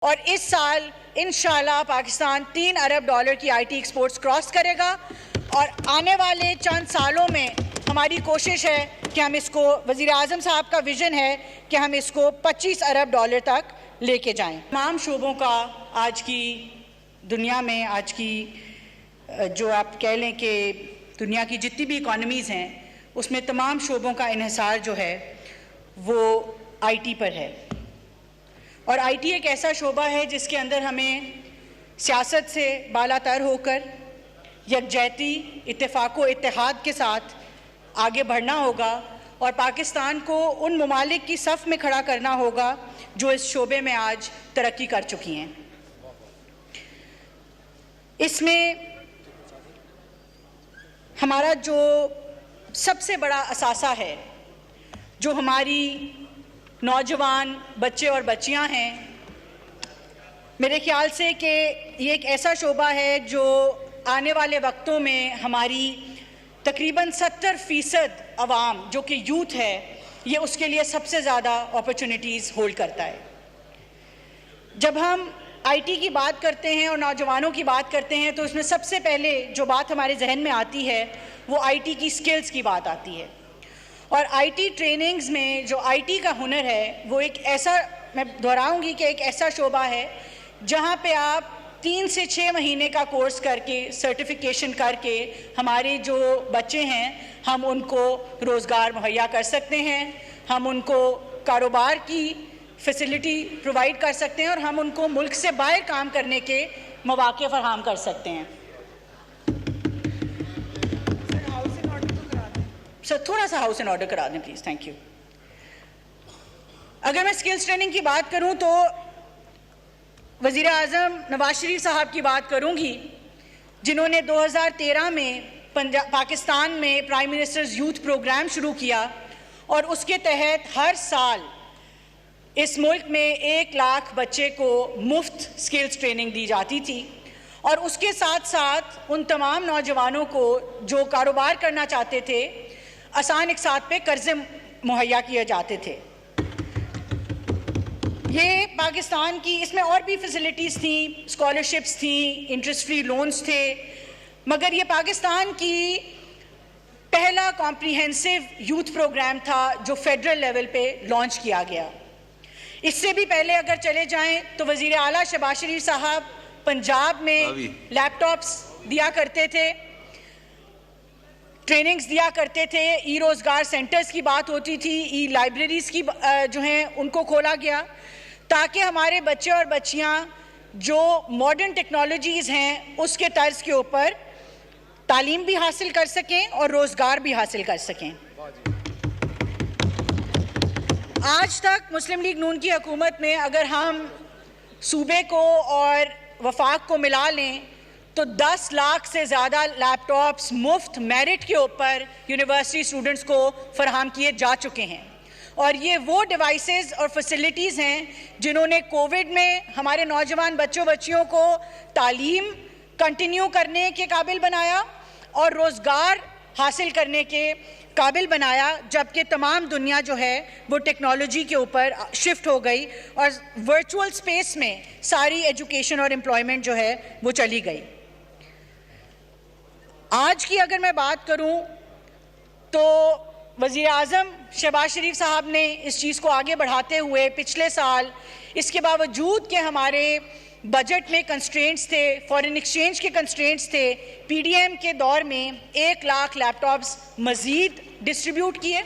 और इस साल इंशाल्लाह पाकिस्तान $3 अरब की आईटी एक्सपोर्ट्स क्रॉस करेगा और आने वाले चंद सालों में हमारी कोशिश है कि हम इसको, वज़ीर आज़म साहब का विज़न है कि हम इसको $25 अरब तक लेके जाएं। तमाम शोबों का आज की दुनिया में, आज की जो आप कह लें कि दुनिया की जितनी भी इकॉनमीज़ हैं उसमें तमाम शोबों का इन्हिसार जो है वो आईटी पर है। और आईटी एक ऐसा शोबा है जिसके अंदर हमें सियासत से बालातर होकर यकजहती, इत्तेफाक व इत्तेहाद के साथ आगे बढ़ना होगा और पाकिस्तान को उन ममालिक की सफ़ में खड़ा करना होगा जो इस शोबे में आज तरक्की कर चुकी हैं। इसमें हमारा जो सबसे बड़ा असासा है, जो हमारी नौजवान बच्चे और बच्चियां हैं, मेरे ख्याल से कि ये एक ऐसा शोबा है जो आने वाले वक्तों में हमारी तकरीबन 70% अवाम जो कि यूथ है, ये उसके लिए सबसे ज़्यादा अपॉर्चुनिटीज़ होल्ड करता है। जब हम आईटी की बात करते हैं और नौजवानों की बात करते हैं तो इसमें सबसे पहले जो बात हमारे जहन में आती है वो आईटी की स्किल्स की बात आती है। और आईटी ट्रेनिंग्स में जो आईटी का हुनर है वो एक ऐसा, मैं दोहराऊंगी कि एक ऐसा शोबा है जहां पे आप 3 से 6 महीने का कोर्स करके, सर्टिफिकेशन करके हमारे जो बच्चे हैं हम उनको रोज़गार मुहैया कर सकते हैं, हम उनको कारोबार की फैसिलिटी प्रोवाइड कर सकते हैं और हम उनको मुल्क से बाहर काम करने के मौके फराहम कर सकते हैं। सर थोड़ा सा हाउस एंड ऑर्डर करा दें प्लीज़, थैंक यू। अगर मैं स्किल्स ट्रेनिंग की बात करूं तो वज़ीर आज़म नवाज शरीफ साहब की बात करूंगी, जिन्होंने 2013 में पाकिस्तान में प्राइम मिनिस्टर्स यूथ प्रोग्राम शुरू किया और उसके तहत हर साल इस मुल्क में 1 लाख बच्चे को मुफ्त स्किल्स ट्रेनिंग दी जाती थी और उसके साथ साथ उन तमाम नौजवानों को जो कारोबार करना चाहते थे आसान इकसात पे कर्ज़े मुहैया किए जाते थे। ये पाकिस्तान की, इसमें और भी फैसिलिटीज़ थी, स्कॉलरशिप्स थी, इंटरेस्ट फ्री लोन्स थे, मगर ये पाकिस्तान की पहला कॉम्प्रिहेंसिव यूथ प्रोग्राम था जो फेडरल लेवल पे लॉन्च किया गया। इससे भी पहले अगर चले जाएं तो वज़ीर आला शहबाज शरीफ साहब पंजाब में लैपटॉप्स दिया करते थे, ट्रेनिंग्स दिया करते थे, ई रोज़गार सेंटर्स की बात होती थी, ई लाइब्रेरीज़ की जो हैं उनको खोला गया ताकि हमारे बच्चे और बच्चियां जो मॉडर्न टेक्नोलॉजीज़ हैं उसके तर्ज के ऊपर तालीम भी हासिल कर सकें और रोज़गार भी हासिल कर सकें। आज तक मुस्लिम लीग नून की हुकूमत में अगर हम सूबे को और वफाक को मिला लें तो 10 लाख से ज़्यादा लैपटॉप्स मुफ्त मेरिट के ऊपर यूनिवर्सिटी स्टूडेंट्स को फराहम किए जा चुके हैं। और ये वो डिवाइसेस और फैसिलिटीज़ हैं जिन्होंने कोविड में हमारे नौजवान बच्चों बच्चियों को तालीम कंटिन्यू करने के काबिल बनाया और रोज़गार हासिल करने के काबिल बनाया, जबकि तमाम दुनिया जो है वो टेक्नोलॉजी के ऊपर शिफ्ट हो गई और वर्चुअल स्पेस में सारी एजुकेशन और एम्प्लॉयमेंट जो है वो चली गई। आज की अगर मैं बात करूं तो वज़ीर आज़म शहबाज शरीफ साहब ने इस चीज़ को आगे बढ़ाते हुए पिछले साल, इसके बावजूद कि हमारे बजट में कंस्ट्रेंट्स थे, फॉरेन एक्सचेंज के कंस्ट्रेंट्स थे, पीडीएम के दौर में 1 लाख लैपटॉप्स मज़ीद डिस्ट्रीब्यूट किए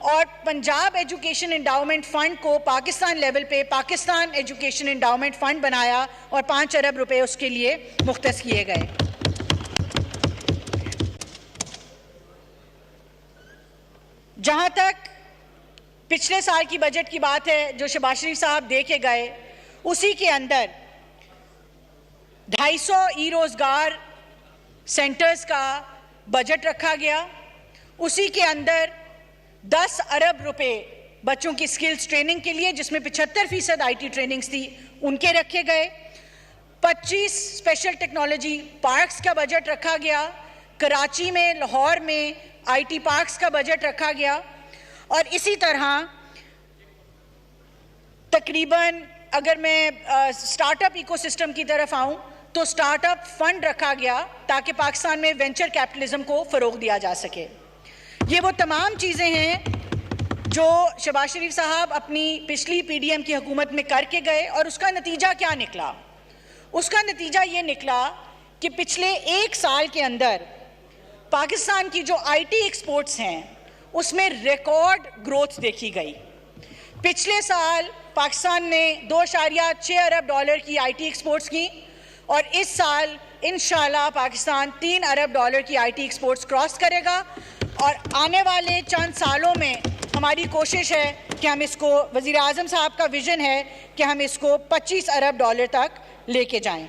और पंजाब एजुकेशन एंडाउमेंट फ़ंड को पाकिस्तान लेवल पे पाकिस्तान एजुकेशन एंडाउमेंट फ़ंड बनाया और 5 अरब रुपए उसके लिए मुख्तस किए गए। जहाँ तक पिछले साल की बजट की बात है जो शहबाज शरीफ साहब दे के गए, उसी के अंदर 250 ई रोज़गार सेंटर्स का बजट रखा गया, उसी के अंदर 10 अरब रुपए बच्चों की स्किल्स ट्रेनिंग के लिए, जिसमें 75% आईटी ट्रेनिंग्स थी, उनके रखे गए। 25 स्पेशल टेक्नोलॉजी पार्क्स का बजट रखा गया, कराची में, लाहौर में आईटी पार्क्स का बजट रखा गया और इसी तरह तकरीबन अगर मैं स्टार्टअप इकोसिस्टम की तरफ आऊं तो स्टार्टअप फंड रखा गया ताकि पाकिस्तान में वेंचर कैपिटलिज्म को फ़रोग दिया जा सके। ये वो तमाम चीज़ें हैं जो शहबाज शरीफ साहब अपनी पिछली पीडीएम की हुकूमत में करके गए, और उसका नतीजा क्या निकला? उसका नतीजा ये निकला कि पिछले 1 साल के अंदर पाकिस्तान की जो आईटी एक्सपोर्ट्स हैं उसमें रिकॉर्ड ग्रोथ देखी गई। पिछले साल पाकिस्तान ने 2.6 अरब डॉलर की आईटी एक्सपोर्ट्स की, और इस साल इंशाल्लाह पाकिस्तान 3 अरब डॉलर की आईटी एक्सपोर्ट्स क्रॉस करेगा। और आने वाले चंद सालों में हमारी कोशिश है कि हम इसको, वज़ीर आज़म साहब का विज़न है कि हम इसको 25 अरब डॉलर तक लेके जाएं।